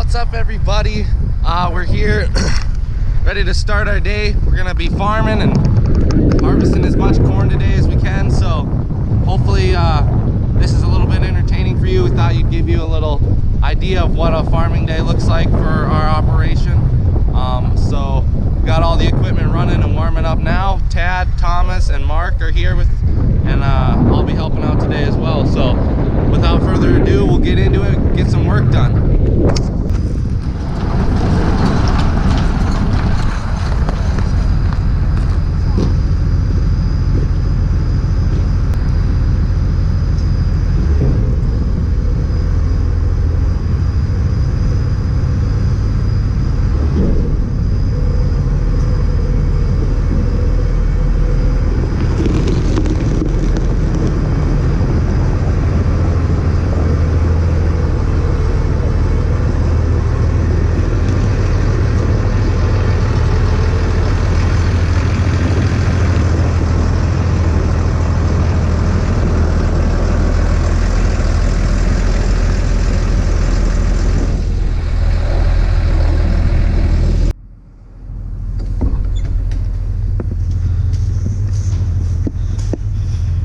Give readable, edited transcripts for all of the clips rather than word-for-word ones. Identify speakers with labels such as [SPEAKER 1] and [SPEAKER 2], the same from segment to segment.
[SPEAKER 1] What's up, everybody? We're here ready to start our day. We're gonna be farming and harvesting as much corn today as we can, so hopefully this is a little bit entertaining for you. We thought you'd give you a little idea of what a farming day looks like for our operation. So we got all the equipment running and warming up now. Tad, Thomas, and Mark are here with, and I'll be helping out today as well. So without further ado, we'll get into it, get some work done.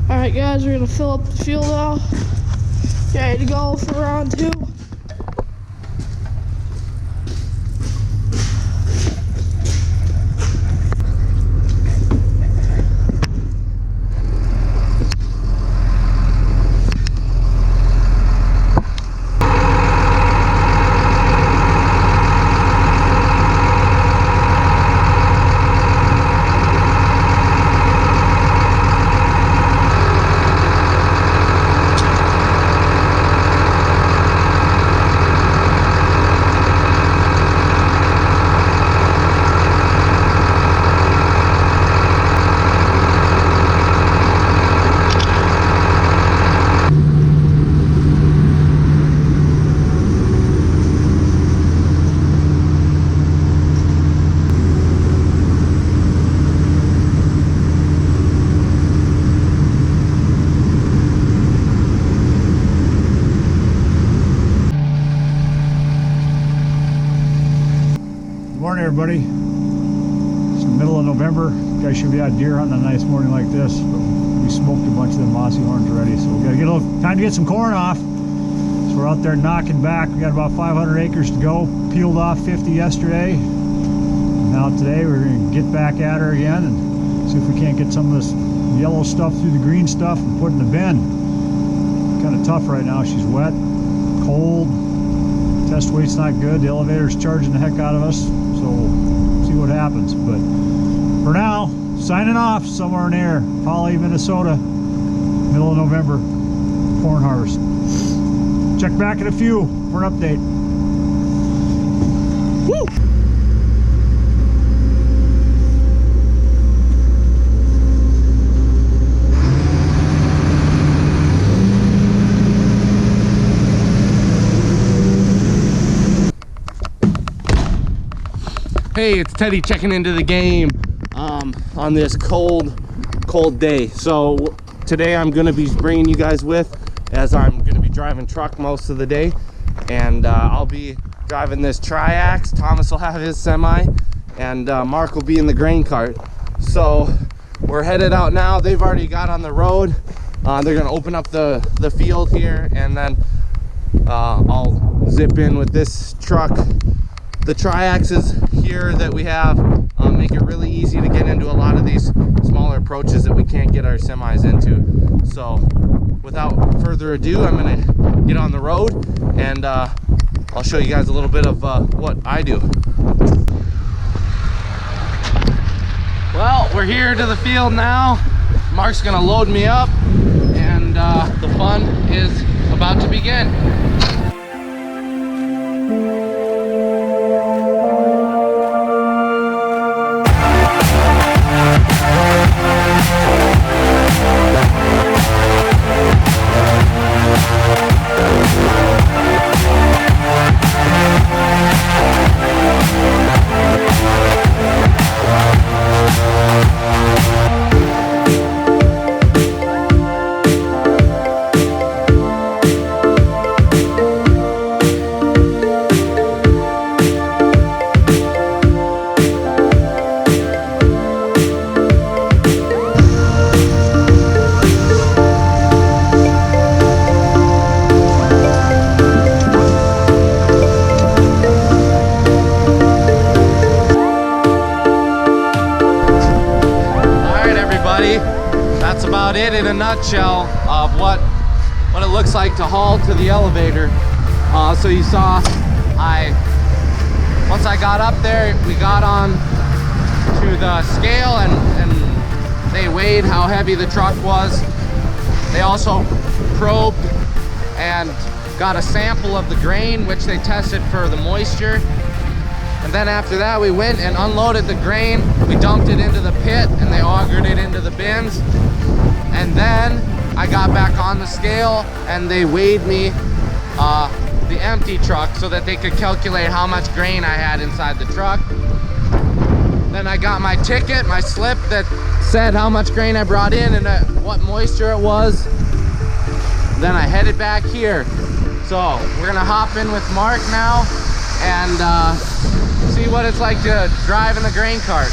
[SPEAKER 2] Alright guys, we're gonna fill up the field now. Ready to go for round 2.
[SPEAKER 3] Morning, everybody. It's the middle of November. You guys should be out deer hunting on a nice morning like this, but we smoked a bunch of them mossy horns already, so we gotta get a little time to get some corn off. So we're out there knocking back. We got about 500 acres to go. Peeled off 50 yesterday. Now today we're gonna get back at her again and see if we can't get some of this yellow stuff through the green stuff and put in the bin. Kind of tough right now. She's wet, cold. Test weight's not good. The elevator's charging the heck out of us. So we'll see what happens. But for now, signing off somewhere near Polly, Minnesota, middle of November, corn harvest. Check back in a few for an update. Woo!
[SPEAKER 1] Hey, it's Teddy checking into the game on this cold day. So today I'm going to be bringing you guys with, as I'm going to be driving truck most of the day, and I'll be driving this Triax. Thomas will have his semi, and Mark will be in the grain cart. So we're headed out now. They've already got on the road. They're going to open up the field here, and then I'll zip in with this truck. The Triaxes here that we have make it really easy to get into a lot of these smaller approaches that we can't get our semis into. So without further ado, I'm gonna get on the road, and I'll show you guys a little bit of what I do. Well, we're here to the field now. Mark's gonna load me up, and the fun is about to begin. a nutshell of what it looks like to haul to the elevator. So you saw, once I got up there, we got on to the scale and they weighed how heavy the truck was. They also probed and got a sample of the grain, which they tested for the moisture. And then after that, we went and unloaded the grain. We dumped it into the pit and they augured it into the bins. And then I got back on the scale and they weighed me the empty truck so that they could calculate how much grain I had inside the truck. Then I got my ticket, my slip that said how much grain I brought in and what moisture it was. Then I headed back here. So we're gonna hop in with Mark now and see what it's like to drive in the grain cart.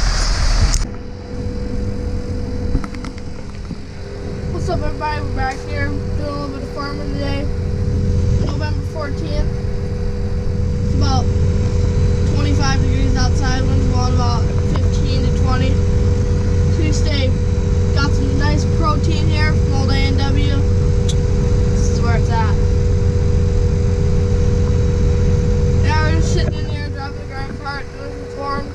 [SPEAKER 2] What's up, everybody? We're back here doing a little bit of farming today. November 14th. It's about 25 degrees outside. Wind's blowing about 15 to 20. Tuesday, got some nice protein here from old A&W. This is where it's at. Yeah, we're just sitting in here driving the grain cart, doing some corn.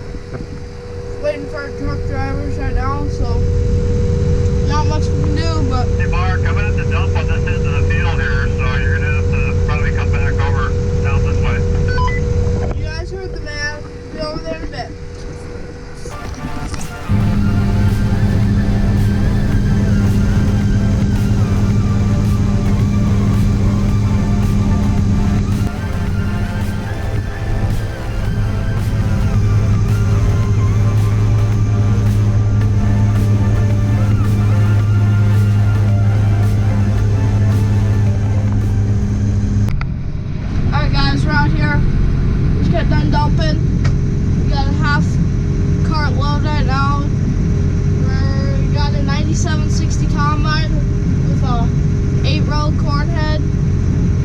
[SPEAKER 2] Waiting for our truck drivers right now, so not much we can do, but...
[SPEAKER 4] Hey Mark, I'm gonna have to dump on this end of the field here, so you're gonna have to probably come back over down this way.
[SPEAKER 2] You guys heard the man. Be over there in a bit. Alright guys, we're out here. Just got done dumping. We got a half cart load right now. We got a 9760 combine with a 8-row corn head.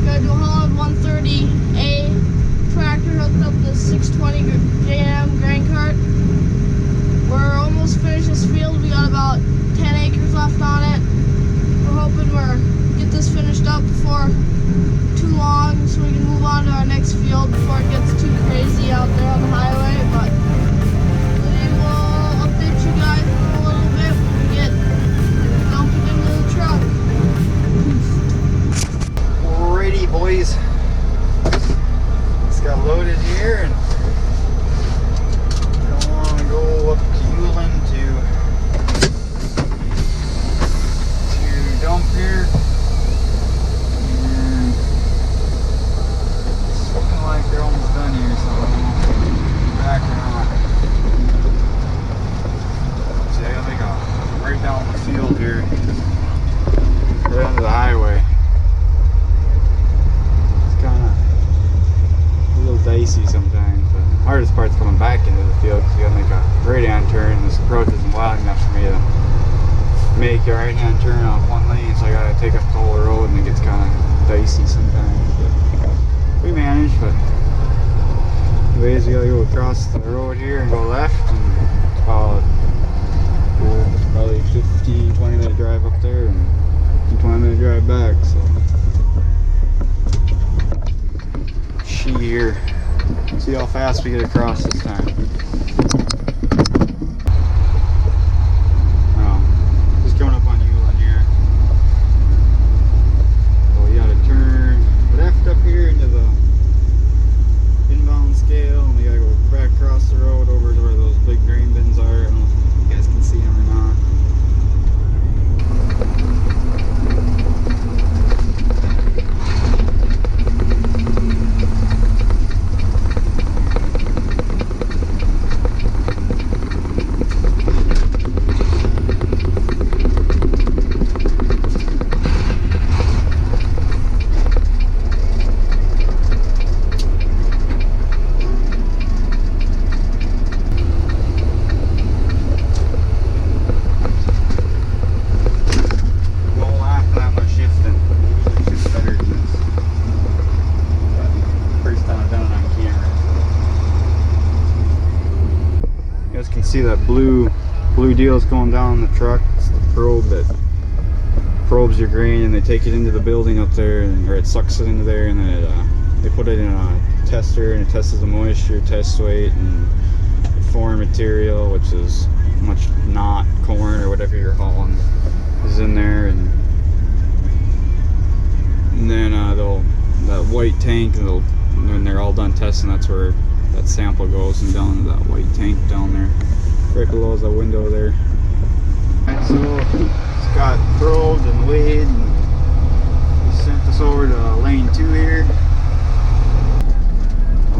[SPEAKER 2] Got a New Holland 130A tractor hooked up to 620 JM grain cart. We're almost finished this field. We got about 10 acres left on it. We're hoping get this finished up before too long so we can move on to our next field before it gets too crazy out there on the highway. But we will update you guys in a little bit when we get dumping into the truck.
[SPEAKER 5] Alrighty, boys. Just got loaded here and going to go up to Hewlin to dump here. And it's looking like they're almost done here, so I don't know if they'll be back or not. See, I gotta make a right down the field here, right onto the highway. Dicey sometimes, but the hardest part's coming back into the field because you gotta make a right hand turn. This approach isn't wide enough for me to make a right hand turn off one lane, so I gotta take up the whole road and it gets kind of dicey sometimes. But we manage. But anyways, we gotta go across the road here and go left, and it's about probably 15-20 minute drive up there and 20 minute drive back. So here. See how fast we get across this time. Just coming up on Hewlin here. So you gotta turn left up here into the inbound scale, and we gotta go back across the road over to where those big grain bins are. I don't know if you guys can see them or not. See that blue deal's going down the truck. It's the probe that probes your grain and they take it into the building up there, or it sucks it into there, and then they put it in a tester and it tests the moisture, tests weight, and foreign material, which is much not corn or whatever you're hauling, is in there, and then that white tank, and when they're all done testing, that's where that sample goes, and down into that white tank down there, right below the window there. And so it's got probed and weighed, and we sent this over to lane 2 here,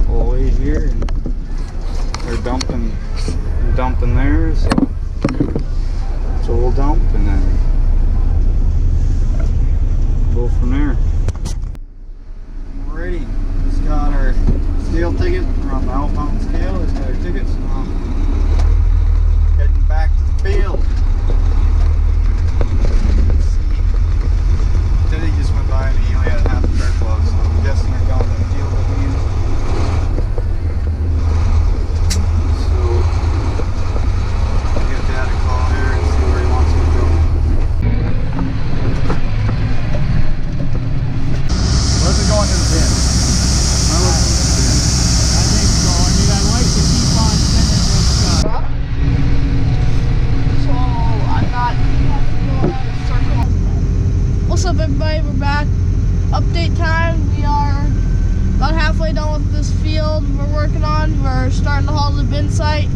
[SPEAKER 5] all the way here, and they're dumping there, so we'll dump and then go from there. Alrighty, just got our scale ticket. We're on the outbound scale. Just got our tickets. Heading back to the field. Teddy just went by me. He only had half a car club, so I'm guessing they're going to the field with me. So I'll give Dad a call here and see where he wants me to go. Where's it going to the bin? I think so. I mean, I like to keep on sending this stuff.
[SPEAKER 2] So I'm not going around in a circle. What's up, everybody? We're back. Update time. We are about halfway done with this field we're working on. We're starting to haul to the bin site.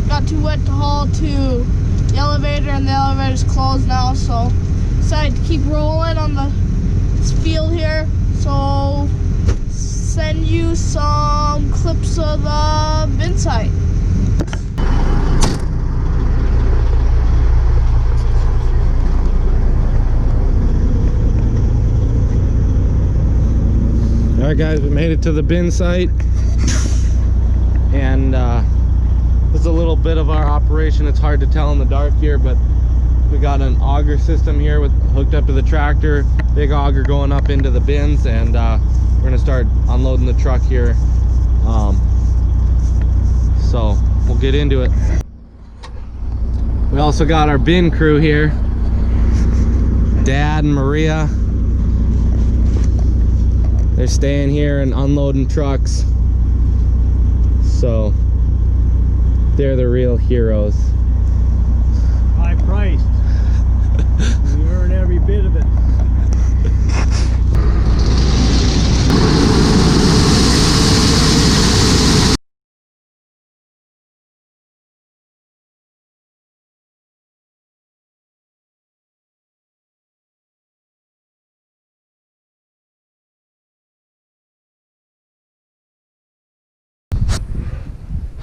[SPEAKER 2] Got too wet to haul to the elevator, and the elevator's closed now, so decided to keep rolling on this field here. So send you some clips of the bin site.
[SPEAKER 1] Alright guys, we made it to the bin site, and this is a little bit of our operation. It's hard to tell in the dark here, but we got an auger system here hooked up to the tractor, big auger going up into the bins, and we're gonna start unloading the truck here. So we'll get into it. We also got our bin crew here, Dad and Maria. They're staying here and unloading trucks, so they're the real heroes.
[SPEAKER 3] High priced. We earn every bit of it.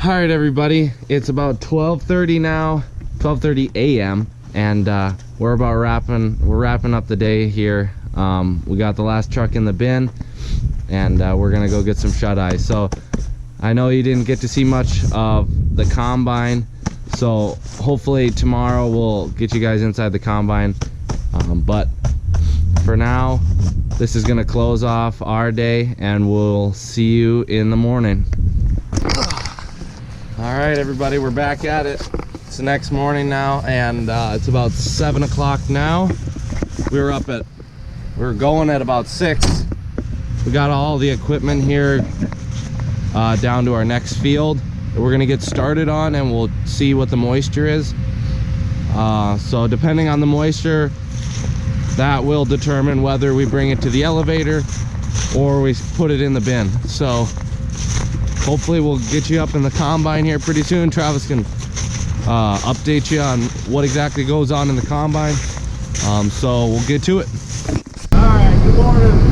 [SPEAKER 1] All right, everybody, it's about 12:30 now, 12:30 a.m. and we're wrapping up the day here. We got the last truck in the bin, and we're gonna go get some shut-eye. So I know you didn't get to see much of the combine, so hopefully tomorrow we'll get you guys inside the combine, but for now this is gonna close off our day, and we'll see you in the morning. All right, everybody, we're back at it. It's the next morning now, and it's about 7 o'clock now. We were going at about 6. We got all the equipment here down to our next field that we're gonna get started on, and we'll see what the moisture is. So depending on the moisture, that will determine whether we bring it to the elevator or we put it in the bin. So hopefully we'll get you up in the combine here pretty soon. Travis can update you on what exactly goes on in the combine. So we'll get to it.
[SPEAKER 3] All right, good morning.